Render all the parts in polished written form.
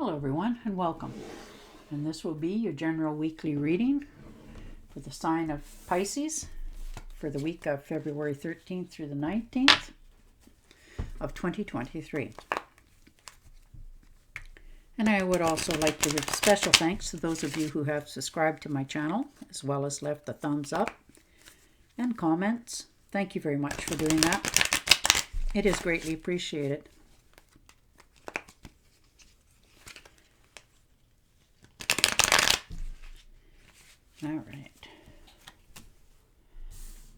Hello everyone and welcome. And this will be your general weekly reading for the sign of Pisces for the week of February 13th through the 19th of 2023. And I would also like to give special thanks to those of you who have subscribed to my channel, as well as left a thumbs up and comments. Thank you very much for doing that. It is greatly appreciated. All right.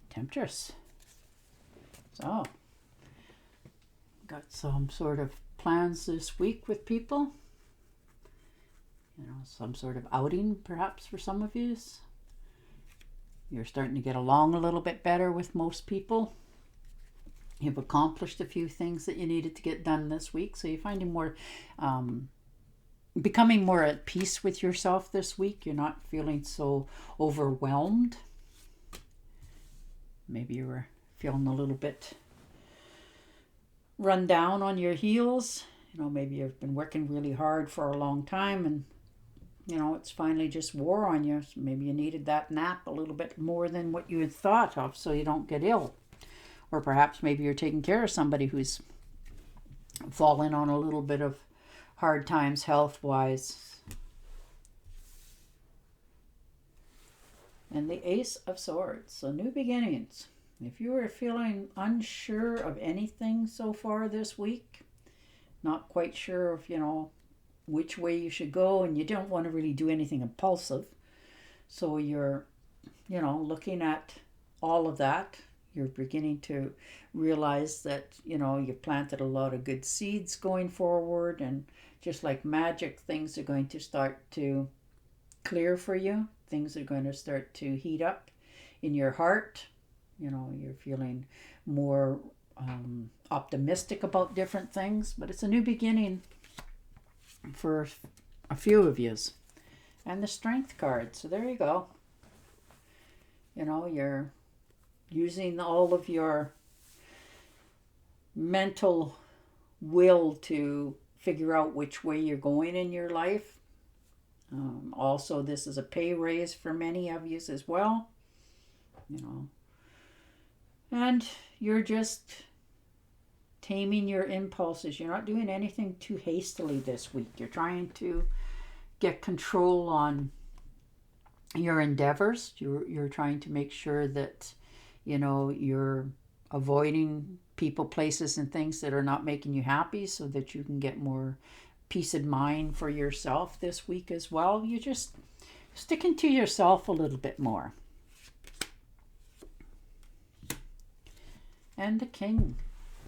Temptress. So, got some sort of plans this week with people. Some sort of outing perhaps for some of you. You're starting to get along a little bit better with most people. You've accomplished a few things that you needed to get done this week, so you're finding more becoming more at peace with yourself this week. You're not feeling so overwhelmed. Maybe you were feeling a little bit run down on your heels. Maybe you've been working really hard for a long time and, it's finally just wore on you. So maybe you needed that nap a little bit more than what you had thought of so you don't get ill. Or perhaps maybe you're taking care of somebody who's fallen on a little bit of hard times health-wise. And the Ace of Swords, so new beginnings. If you are feeling unsure of anything so far this week, not quite sure of, which way you should go, and you don't want to really do anything impulsive, so you're, looking at all of that. You're beginning to realize that, you've planted a lot of good seeds going forward, and just like magic, things are going to start to clear for you. Things are going to start to heat up in your heart. You're feeling more optimistic about different things, but it's a new beginning for a few of yous. And the Strength card, so there you go. You're using all of your mental will to figure out which way you're going in your life. Also, this is a pay raise for many of you as well. And you're just taming your impulses. You're not doing anything too hastily this week. You're trying to get control on your endeavors. You're trying to make sure that, you're avoiding people, places, and things that are not making you happy so that you can get more peace of mind for yourself this week as well. You're just sticking to yourself a little bit more. And the King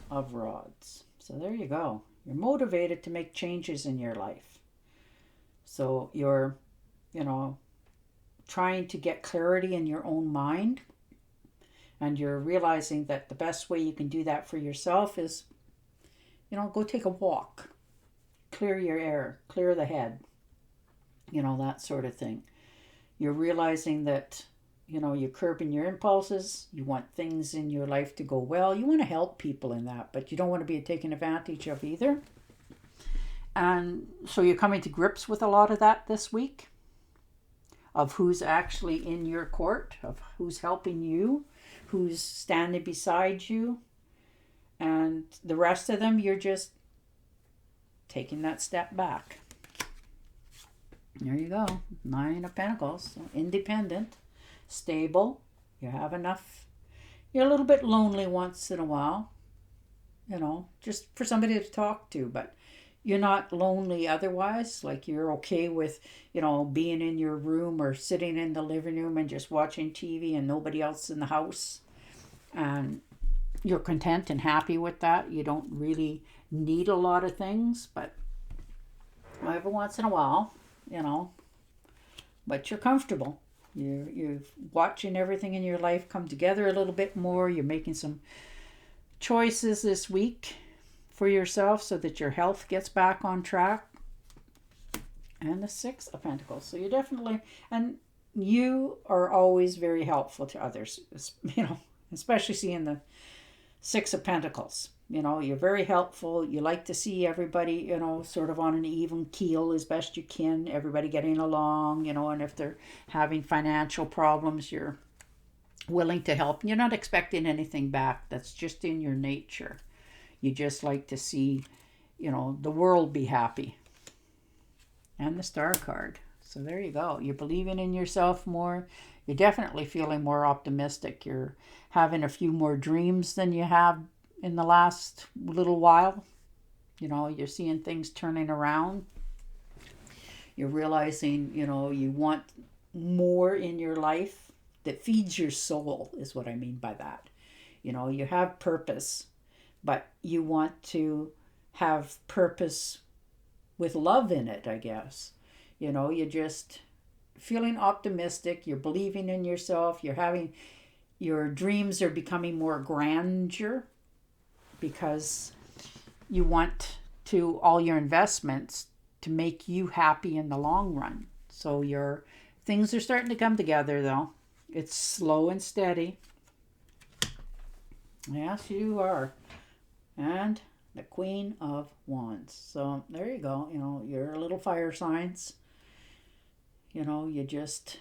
of Rods. So there you go. You're motivated to make changes in your life. So you're, trying to get clarity in your own mind. And you're realizing that the best way you can do that for yourself is, go take a walk. Clear your air. Clear the head. That sort of thing. You're realizing that, you're curbing your impulses. You want things in your life to go well. You want to help people in that, but you don't want to be taken advantage of either. And so you're coming to grips with a lot of that this week, of who's actually in your court, of who's helping you, who's standing beside you, and the rest of them, you're just taking that step back. There you go. 9 of Pentacles. So independent, stable. You have enough. You're a little bit lonely once in a while, just for somebody to talk to, but you're not lonely otherwise. Like, you're okay with, being in your room or sitting in the living room and just watching TV and nobody else in the house. And you're content and happy with that. You don't really need a lot of things, but every once in a while, but you're comfortable. You're watching everything in your life come together a little bit more. You're making some choices this week for yourself so that your health gets back on track. And the 6 of Pentacles. So you're definitely, and you are always very helpful to others, especially seeing the 6 of Pentacles. You know, you're very helpful. You like to see everybody, you know, sort of on an even keel as best you can. Everybody getting along, you know, and if they're having financial problems, you're willing to help. You're not expecting anything back. That's just in your nature. You just like to see, you know, the world be happy. And the Star card. So there you go. You're believing in yourself more. You're definitely feeling more optimistic. You're having a few more dreams than you have in the last little while. You know, you're seeing things turning around. You're realizing, you know, you want more in your life that feeds your soul, is what I mean by that. You know, you have purpose, but you want to have purpose with love in it, I guess. You know, you're just feeling optimistic. You're believing in yourself. You're having, your dreams are becoming more grandeur because you want to, all your investments to make you happy in the long run. So your things are starting to come together, though. It's slow and steady. Yes, you are. And the Queen of Wands. So there you go. You know, you're little fire signs. You know, you just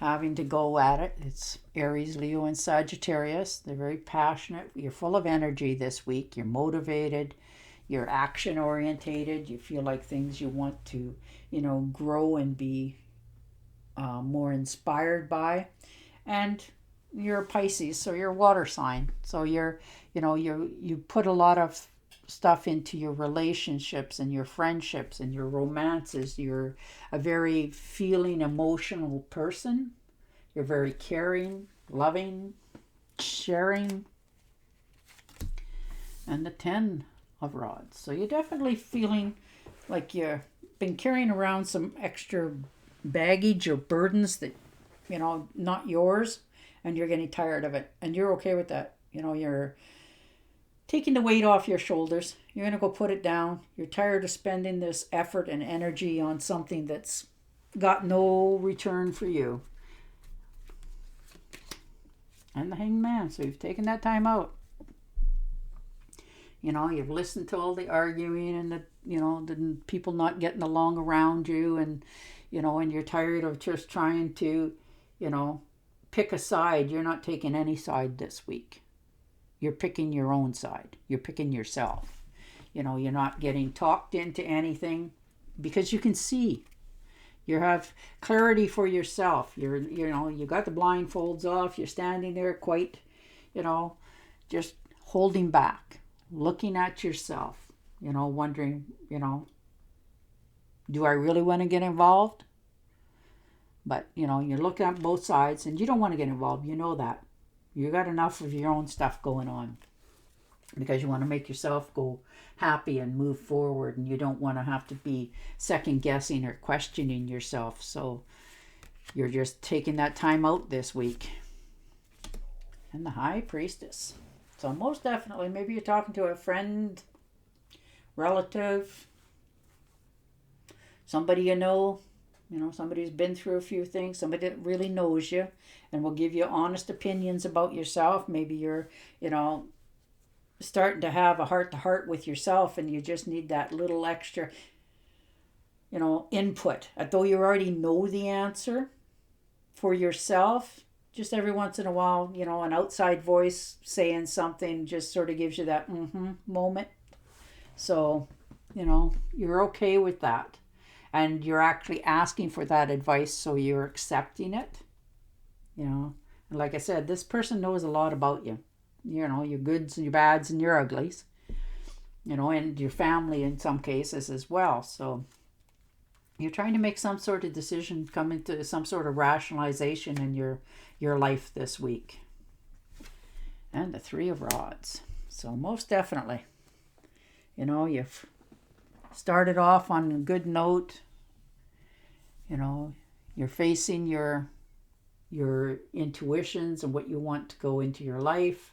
having to go at it. It's Aries, Leo, and Sagittarius. They're very passionate. You're full of energy this week. You're motivated. You're action orientated. You feel like things you want to, you know, grow and be more inspired by. And you're a Pisces, so you're a water sign. So you're, you know, you put a lot of stuff into your relationships and your friendships and your romances. You're a very feeling, emotional person. You're very caring, loving, sharing. And the 10 of Rods. So you're definitely feeling like you've been carrying around some extra baggage or burdens that, you know, not yours, and you're getting tired of it, and you're okay with that. You know, you're taking the weight off your shoulders. You're going to go put it down. You're tired of spending this effort and energy on something that's got no return for you. And the Hanged Man. So you've taken that time out. You know, you've listened to all the arguing and the, you know, the people not getting along around you, and, you know, and you're tired of just trying to, you know, pick a side. You're not taking any side this week. You're picking your own side. You're picking yourself. You know, you're not getting talked into anything because you can see. You have clarity for yourself. You know, you got the blindfolds off. You're standing there quite, you know, just holding back, looking at yourself, you know, wondering, you know, do I really want to get involved? But, you know, you're looking at both sides and you don't want to get involved. You know that. You got enough of your own stuff going on because you want to make yourself go happy and move forward, and you don't want to have to be second guessing or questioning yourself. So you're just taking that time out this week. And the High Priestess. So most definitely, maybe you're talking to a friend, relative, somebody you know, somebody who's been through a few things, somebody that really knows you and will give you honest opinions about yourself. Maybe you're, you know, starting to have a heart-to-heart with yourself and you just need that little extra, you know, input. Though you already know the answer for yourself, just every once in a while, you know, an outside voice saying something just sort of gives you that moment. So, you know, you're okay with that. And you're actually asking for that advice, so you're accepting it. You know, and like I said, this person knows a lot about you. You know, your goods and your bads and your uglies. You know, and your family in some cases as well. So you're trying to make some sort of decision, come into some sort of rationalization in your life this week. And the Three of Rods. So most definitely, you know, you've started off on a good note. You know, you're facing your intuitions and what you want to go into your life.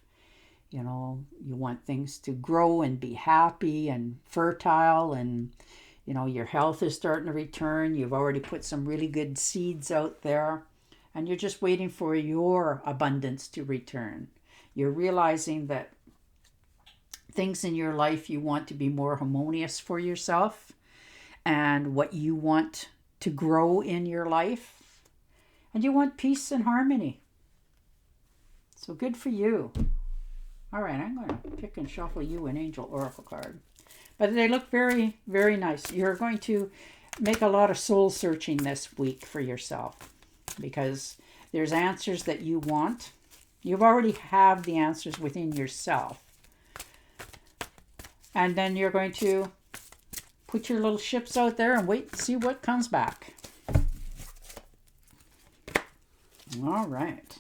You know, you want things to grow and be happy and fertile, and, you know, your health is starting to return. You've already put some really good seeds out there, and you're just waiting for your abundance to return. You're realizing that things in your life you want to be more harmonious for yourself and what you want to grow in your life. And you want peace and harmony. So good for you. All right, I'm going to pick and shuffle you an Angel Oracle card. But they look very, very nice. You're going to make a lot of soul searching this week for yourself because there's answers that you want. You already have the answers within yourself. And then you're going to put your little ships out there and wait to see what comes back. All right.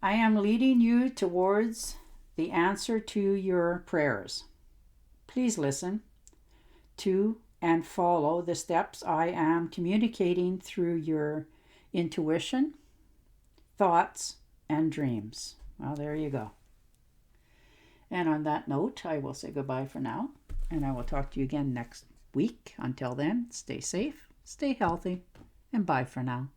I am leading you towards the answer to your prayers. Please listen to and follow the steps I am communicating through your intuition, thoughts, and dreams. Well, there you go. And on that note, I will say goodbye for now, and I will talk to you again next week. Until then, stay safe, stay healthy, and bye for now.